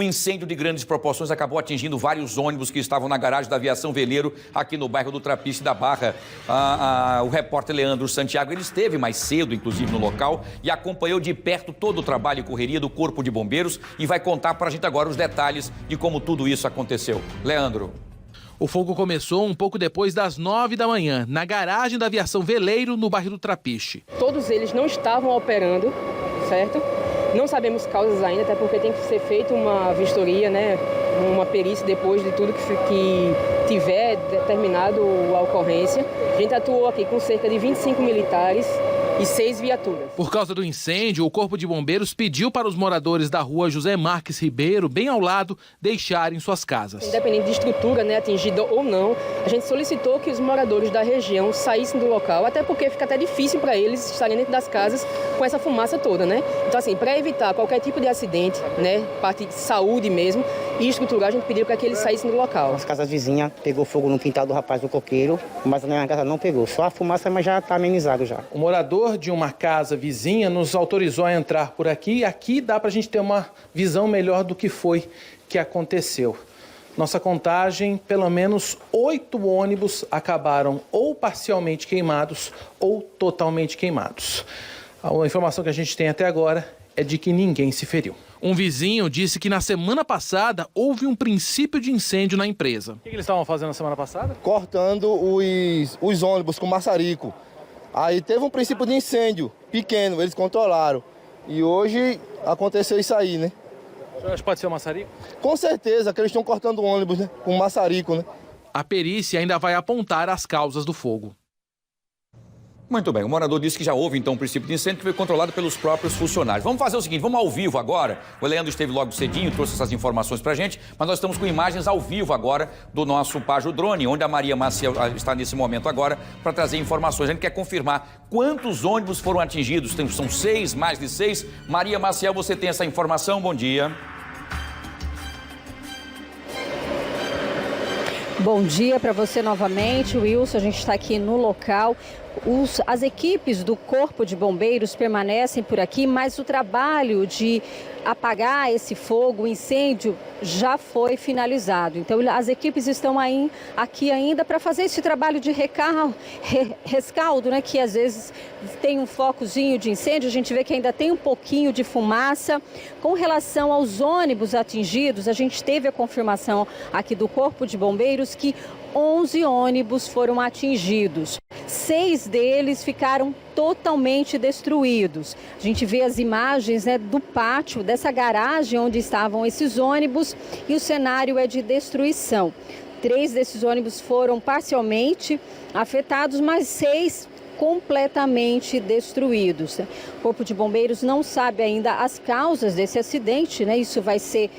Um incêndio de grandes proporções acabou atingindo vários ônibus que estavam na garagem da Aviação Veleiro, aqui no bairro do Trapiche da Barra. O repórter Leandro Santiago, ele esteve mais cedo, inclusive, no local e acompanhou de perto todo o trabalho e correria do Corpo de Bombeiros e vai contar para a gente agora os detalhes de como tudo isso aconteceu. Leandro. O fogo começou um pouco depois das 9 da manhã, na garagem da Aviação Veleiro, no bairro do Trapiche. Todos eles não estavam operando, certo? Não sabemos causas ainda, até porque tem que ser feita uma vistoria, né? Uma perícia depois de tudo que tiver determinado a ocorrência. A gente atuou aqui com cerca de 25 militares e 6 viaturas. Por causa do incêndio, o Corpo de Bombeiros pediu para os moradores da rua José Marques Ribeiro, bem ao lado, deixarem suas casas. Independente de estrutura, né, atingida ou não, a gente solicitou que os moradores da região saíssem do local, até porque fica até difícil para eles estarem dentro das casas com essa fumaça toda, né? Então, assim, para evitar qualquer tipo de acidente, né, parte de saúde mesmo, e estruturar, a gente pediu para que eles saíssem do local. As casas vizinhas pegou fogo no quintal do rapaz do coqueiro, mas a minha casa não pegou, só a fumaça, mas já está amenizado já. O morador de uma casa vizinha nos autorizou a entrar por aqui e aqui dá para a gente ter uma visão melhor do que foi que aconteceu. Nossa contagem, pelo menos 8 ônibus acabaram ou parcialmente queimados ou totalmente queimados. A informação que a gente tem até agora é de que ninguém se feriu. Um vizinho disse que na semana passada houve um princípio de incêndio na empresa. O que eles estavam fazendo na semana passada? Cortando os ônibus com maçarico. Aí teve um princípio de incêndio pequeno, eles controlaram. E hoje aconteceu isso aí, né? Você acha que pode ser o maçarico? Com certeza, que eles estão cortando o ônibus, né? Com maçarico, né? A perícia ainda vai apontar as causas do fogo. Muito bem, o morador disse que já houve então um princípio de incêndio que foi controlado pelos próprios funcionários. Vamos fazer o seguinte, vamos ao vivo agora. O Leandro esteve logo cedinho, trouxe essas informações pra gente, mas nós estamos com imagens ao vivo agora do nosso Pajo Drone, onde a Maria Maciel está nesse momento agora para trazer informações. A gente quer confirmar quantos ônibus foram atingidos, são 6, mais de 6. Maria Maciel, você tem essa informação? Bom dia. Bom dia para você novamente, Wilson. A gente está aqui no local. As equipes do Corpo de Bombeiros permanecem por aqui, mas o trabalho de apagar esse fogo, o incêndio, já foi finalizado. Então, as equipes estão aqui ainda para fazer esse trabalho de rescaldo, né? Que às vezes tem um focozinho de incêndio, a gente vê que ainda tem um pouquinho de fumaça. Com relação aos ônibus atingidos, a gente teve a confirmação aqui do Corpo de Bombeiros que 11 ônibus foram atingidos. 6 deles ficaram totalmente destruídos. A gente vê as imagens, né, do pátio, dessa garagem onde estavam esses ônibus e o cenário é de destruição. 3 desses ônibus foram parcialmente afetados, mas 6 completamente destruídos. O Corpo de Bombeiros não sabe ainda as causas desse acidente, né? Isso vai ser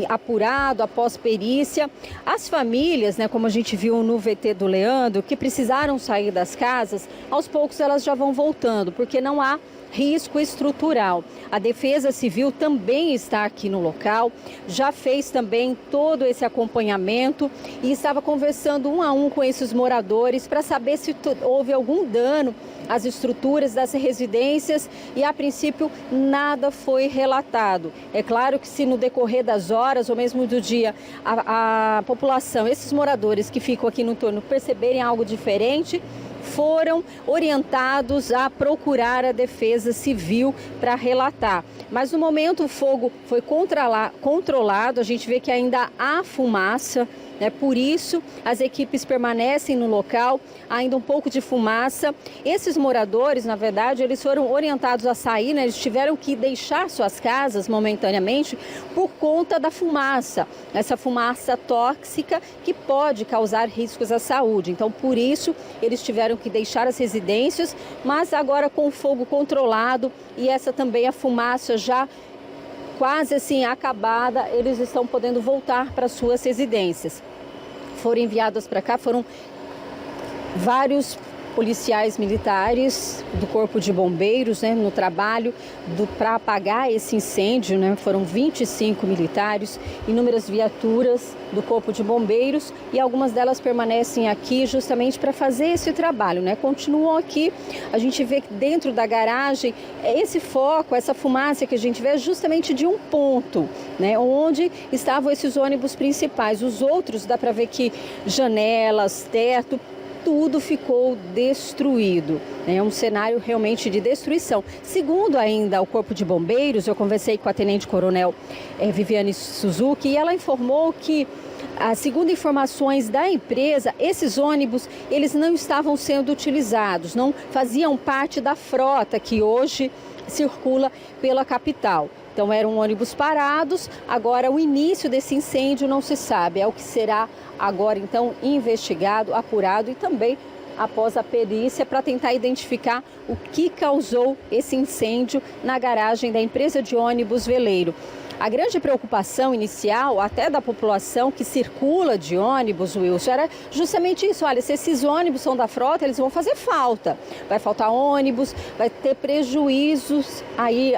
apurado após perícia. As famílias, né, como a gente viu no VT do Leandro, que precisaram sair das casas, aos poucos elas já vão voltando, porque não há risco estrutural. A Defesa Civil também está aqui no local, já fez também todo esse acompanhamento e estava conversando um a um com esses moradores para saber se houve algum dano às estruturas das residências e, a princípio, nada foi relatado. É claro que se no decorrer das horas ou mesmo do dia a população, esses moradores que ficam aqui no entorno perceberem algo diferente, foram orientados a procurar a Defesa Civil para relatar. Mas no momento o fogo foi controlado, a gente vê que ainda há fumaça, né? Por isso as equipes permanecem no local, ainda um pouco de fumaça. Esses moradores, na verdade, eles foram orientados a sair, né? Eles tiveram que deixar suas casas momentaneamente por conta da fumaça, essa fumaça tóxica que pode causar riscos à saúde. Então, por isso, eles tiveram que deixar as residências, mas agora com o fogo controlado e essa também a fumaça já quase assim acabada, eles estão podendo voltar para suas residências. Foram enviadas para cá, foram vários policiais militares do Corpo de Bombeiros, né, no trabalho para apagar esse incêndio, né? Foram 25 militares, inúmeras viaturas do Corpo de Bombeiros e algumas delas permanecem aqui justamente para fazer esse trabalho, né? Continuam aqui, a gente vê que dentro da garagem, esse foco, essa fumaça que a gente vê é justamente de um ponto, né? Onde estavam esses ônibus principais. Os outros, dá para ver que janelas, teto, tudo ficou destruído. É um cenário realmente de destruição. Segundo ainda o Corpo de Bombeiros, eu conversei com a tenente-coronel Viviane Suzuki e ela informou que, segundo informações da empresa, esses ônibus eles não estavam sendo utilizados, não faziam parte da frota que hoje circula pela capital. Então eram ônibus parados, agora o início desse incêndio não se sabe, é o que será agora então investigado, apurado e também após a perícia para tentar identificar o que causou esse incêndio na garagem da empresa de ônibus Veleiro. A grande preocupação inicial, até da população que circula de ônibus, Wilson, era justamente isso. Olha, se esses ônibus são da frota, eles vão fazer falta. Vai faltar ônibus, vai ter prejuízos aí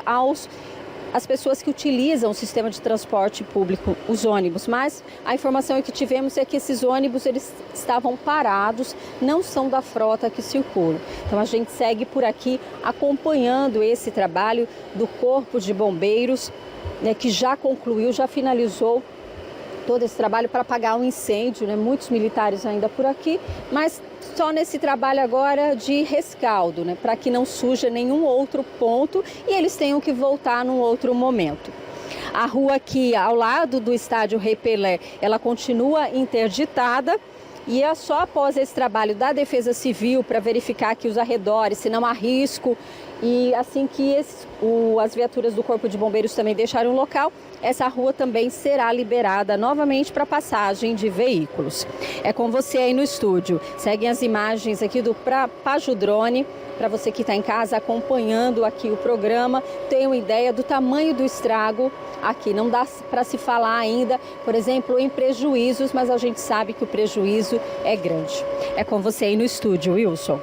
as pessoas que utilizam o sistema de transporte público, os ônibus. Mas a informação que tivemos é que esses ônibus eles estavam parados, não são da frota que circula. Então a gente segue por aqui acompanhando esse trabalho do Corpo de Bombeiros, né, que já concluiu, já finalizou todo esse trabalho para apagar um incêndio, né? Muitos militares ainda por aqui, mas só nesse trabalho agora de rescaldo, né? Para que não suja nenhum outro ponto e eles tenham que voltar num outro momento. A rua aqui ao lado do estádio Rei Pelé, ela continua interditada. E é só após esse trabalho da Defesa Civil para verificar que os arredores, se não há risco, e assim que as viaturas do Corpo de Bombeiros também deixarem o local, essa rua também será liberada novamente para passagem de veículos. É com você aí no estúdio. Seguem as imagens aqui do Pajudrone, para você que está em casa acompanhando aqui o programa, tem uma ideia do tamanho do estrago aqui. Não dá para se falar ainda, por exemplo, em prejuízos, mas a gente sabe que o prejuízo é grande. É com você aí no estúdio, Wilson.